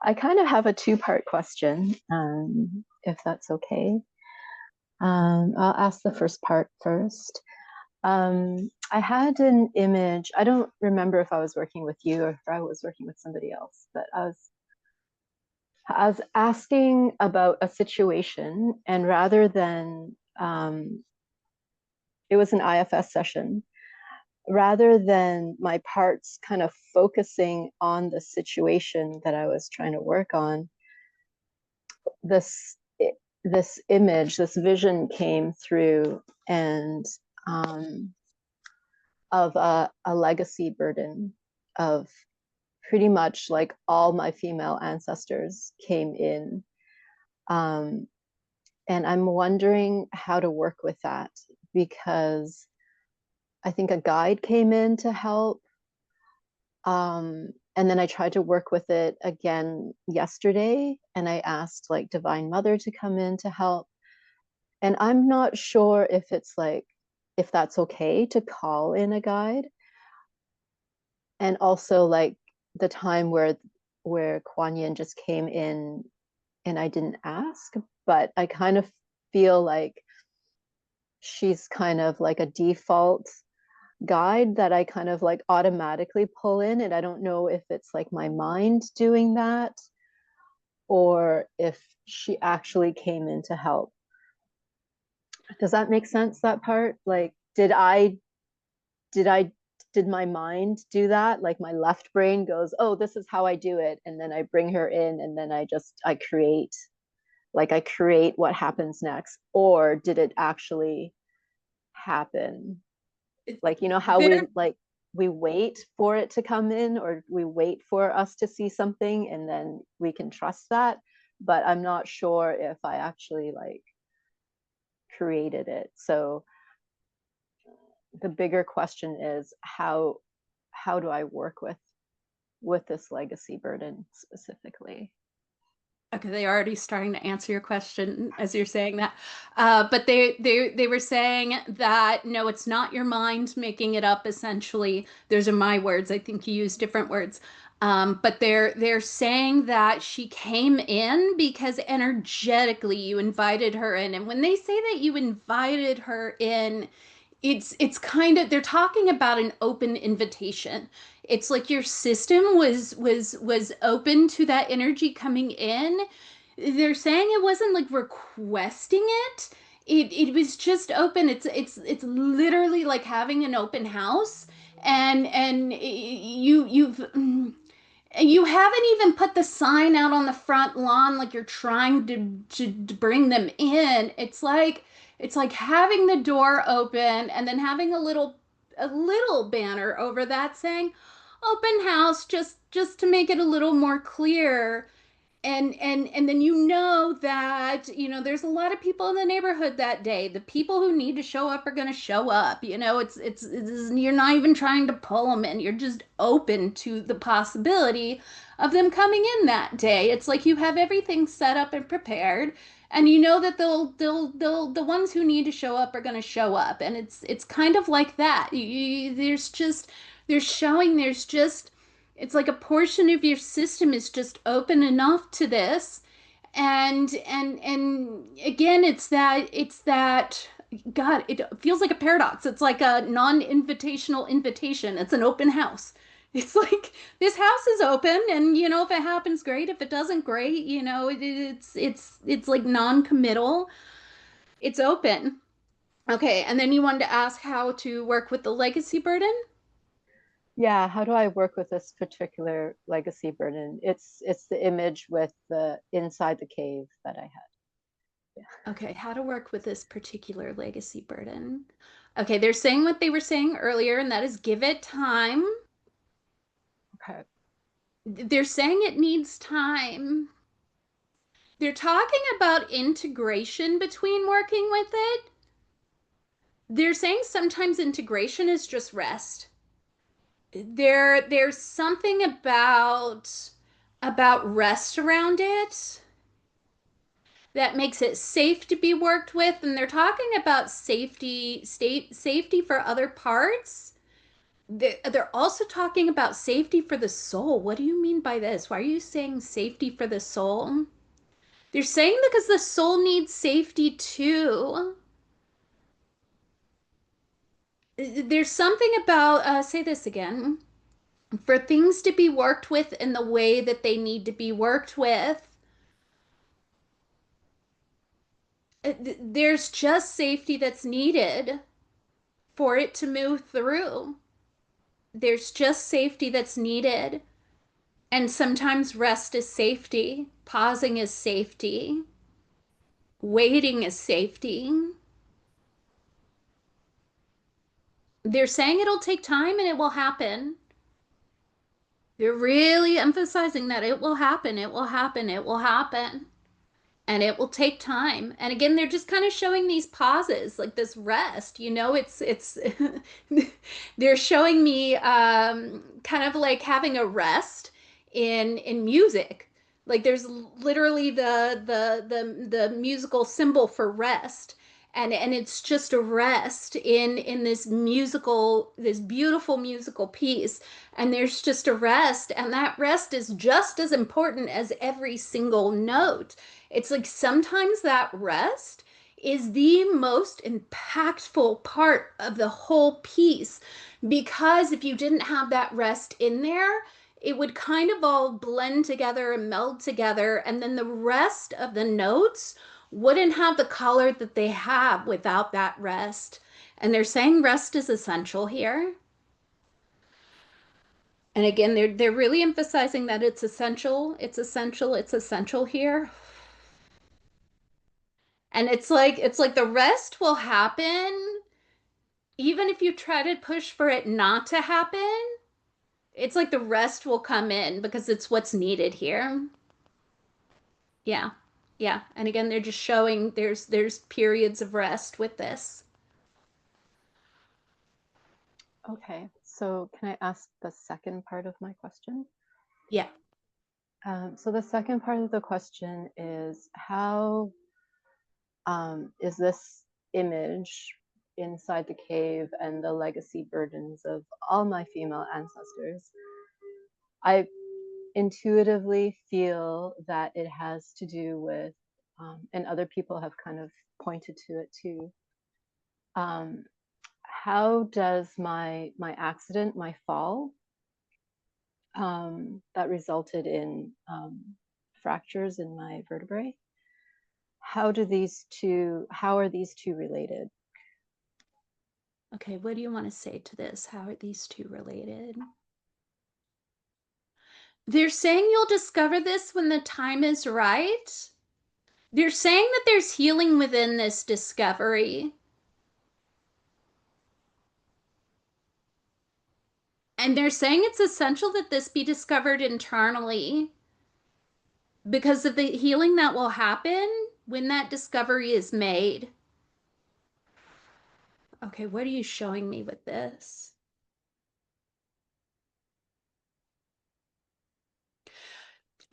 I kind of have a two-part question, if that's okay. I'll ask the first part first. I had an image. I don't remember if I was working with you or if I was working with somebody else, but I was asking about a situation, and rather than it was an IFS session, rather than my parts kind of focusing on the situation that I was trying to work on, this this image, this vision came through, and um, of a legacy burden of pretty much like all my female ancestors came in. Um, and I'm wondering how to work with that, because I think a guide came in to help. And then I tried to work with it again yesterday, and I asked like Divine Mother to come in to help. And I'm not sure if it's like, if that's okay to call in a guide. And also like the time where Kuan Yin just came in and I didn't ask, but I kind of feel like she's kind of like a default guide that I kind of like automatically pull in. And I don't know if it's like my mind doing that or if she actually came in to help. Does that make sense, that part? Like, did I did my mind do that? Like my left brain goes, oh, this is how I do it. And then I bring her in and then I create, like I create what happens next. Or did it actually happen? Like, you know how There, we wait for it to come in, or we wait for us to see something and then we can trust that. But I'm not sure if I actually like created it. So the bigger question is how do I work with this legacy burden specifically? okay, they are already starting to answer your question as you're saying that. But they were saying that no, it's not your mind making it up, essentially. Those are my words. I think you use different words. But they're saying that she came in because energetically you invited her in. And when they say that you invited her in, it's kind of, they're talking about an open invitation. It's like your system was open to that energy coming in. They're saying it wasn't like requesting it. It was just open. It's literally like having an open house, and you haven't even put the sign out on the front lawn like you're trying to bring them in. It's like having the door open and then having a little banner over that saying open house, just to make it a little more clear. And then there's a lot of people in the neighborhood that day. The people who need to show up are going to show up. You're not even trying to pull them in. You're just open to the possibility of them coming in that day. It's like you have everything set up and prepared, and you know that the ones who need to show up are going to show up. And it's kind of like that. There's just it's like a portion of your system is just open enough to this. And again, it's that God, it feels like a paradox. It's like a non-invitational invitation. It's an open house. It's like this house is open, and if it happens, great. If it doesn't, great. It's like non-committal. It's open. Okay, and then you wanted to ask how to work with the legacy burden? Yeah, how do I work with this particular legacy burden? It's the image with the inside the cave that I had. Okay, how to work with this particular legacy burden. Okay, they're saying what they were saying earlier, and that is give it time. Okay. They're saying it needs time. They're talking about integration between working with it. They're saying sometimes integration is just rest. There's something about rest around it that makes it safe to be worked with, and they're talking about safety for other parts. They're also talking about safety for the soul. What do you mean by this? Why are you saying safety for the soul? They're saying because the soul needs safety too. There's something about, say this again, for things to be worked with in the way that they need to be worked with, there's just safety that's needed for it to move through. There's just safety that's needed. And sometimes rest is safety, pausing is safety, waiting is safety. They're saying it'll take time and it will happen. They're really emphasizing that it will happen, it will happen, it will happen. And it will take time. And again, they're just kind of showing these pauses, like this rest. It's they're showing me kind of like having a rest in music. Like there's literally the musical symbol for rest. And it's just a rest in this beautiful musical piece, and there's just a rest, and that rest is just as important as every single note. It's like sometimes that rest is the most impactful part of the whole piece, because if you didn't have that rest in there, it would kind of all blend together and meld together, and then the rest of the notes wouldn't have the color that they have without that rest. And they're saying rest is essential here. And again, they're really emphasizing that it's essential, it's essential, it's essential here. And it's like the rest will happen even if you try to push for it not to happen. It's like the rest will come in because it's what's needed here. Yeah. Yeah. And again, they're just showing there's periods of rest with this. Okay, so can I ask the second part of my question? Yeah. So the second part of the question is, how is this image inside the cave and the legacy burdens of all my female ancestors? I intuitively feel that it has to do with, and other people have kind of pointed to it too. Um, how does my accident, my fall, that resulted in fractures in my vertebrae? How are these two related? Okay, what do you want to say to this? How are these two related? They're saying you'll discover this when the time is right. They're saying that there's healing within this discovery. And they're saying it's essential that this be discovered internally because of the healing that will happen when that discovery is made. Okay, what are you showing me with this?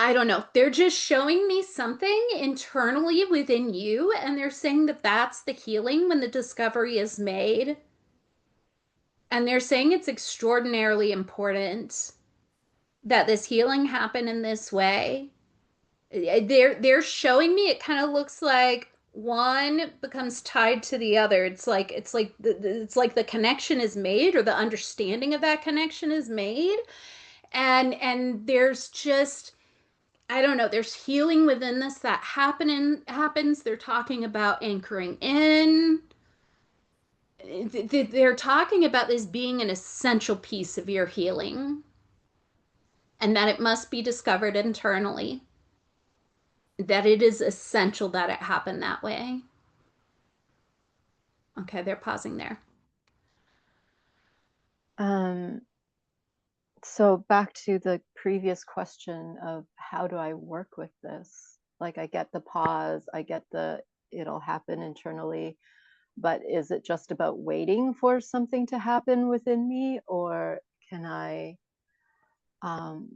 I don't know. They're just showing me something internally within you, and they're saying that that's the healing when the discovery is made. And they're saying it's extraordinarily important that this healing happen in this way. They're showing me it kind of looks like one becomes tied to the other. It's like the connection is made, or the understanding of that connection is made. And there's just, I don't know, there's healing within this that happens. They're talking about anchoring in. They're talking about this being an essential piece of your healing, and that it must be discovered internally, that it is essential that it happen that way. Okay, they're pausing there. Um, so back to the previous question of how do I work with this? Like I get the pause, I get the it'll happen internally, but is it just about waiting for something to happen within me, or can I,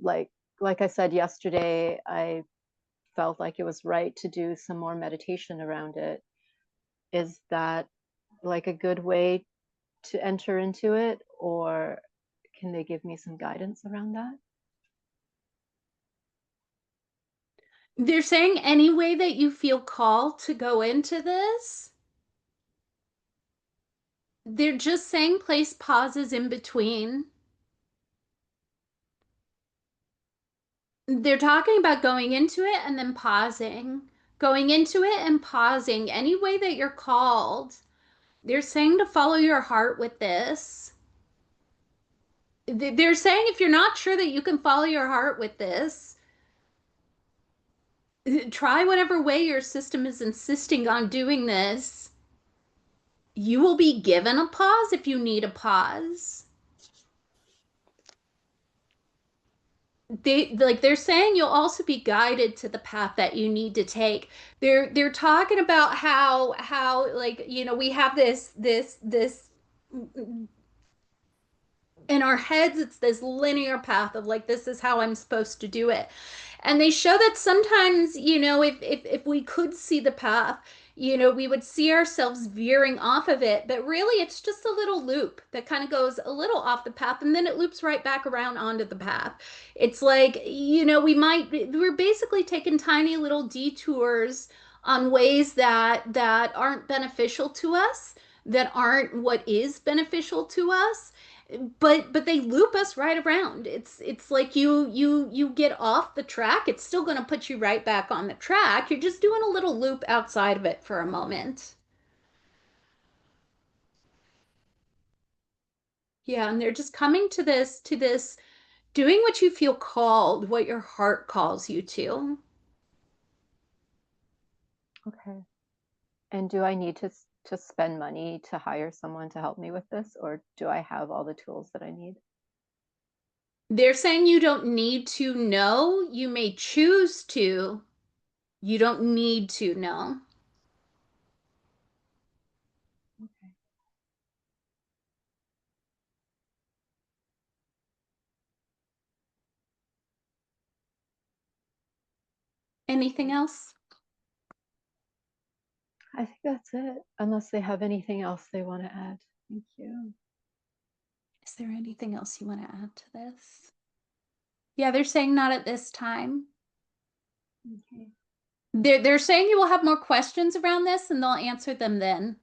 like I said yesterday, I felt like it was right to do some more meditation around it. Is that like a good way to enter into it, or can they give me some guidance around that? They're saying any way that you feel called to go into this. They're just saying place pauses in between. They're talking about going into it and then pausing, going into it and pausing. Any way that you're called. They're saying to follow your heart with this. They're saying if you're not sure that you can follow your heart with this, try whatever way your system is insisting on doing this. You will be given a pause if you need a pause. They're saying you'll also be guided to the path that you need to take. They're talking about how like we have this in our heads, it's this linear path of like this is how I'm supposed to do it. And they show that sometimes, if we could see the path, we would see ourselves veering off of it, but really it's just a little loop that kind of goes a little off the path and then it loops right back around onto the path. It's like, we're basically taking tiny little detours on ways that aren't beneficial to us, that aren't what is beneficial to us, but they loop us right around. It's like you get off the track. It's still going to put you right back on the track. You're just doing a little loop outside of it for a moment. Yeah, and they're just coming to this doing what you feel called, what your heart calls you to. Okay. And do I need to spend money to hire someone to help me with this, or do I have all the tools that I need? They're saying you don't need to know. You may choose to. You don't need to know. Okay. Anything else? I think that's it, unless they have anything else they want to add. Thank you. Is there anything else you want to add to this? Yeah, they're saying not at this time. Okay. They're saying you will have more questions around this and they'll answer them then.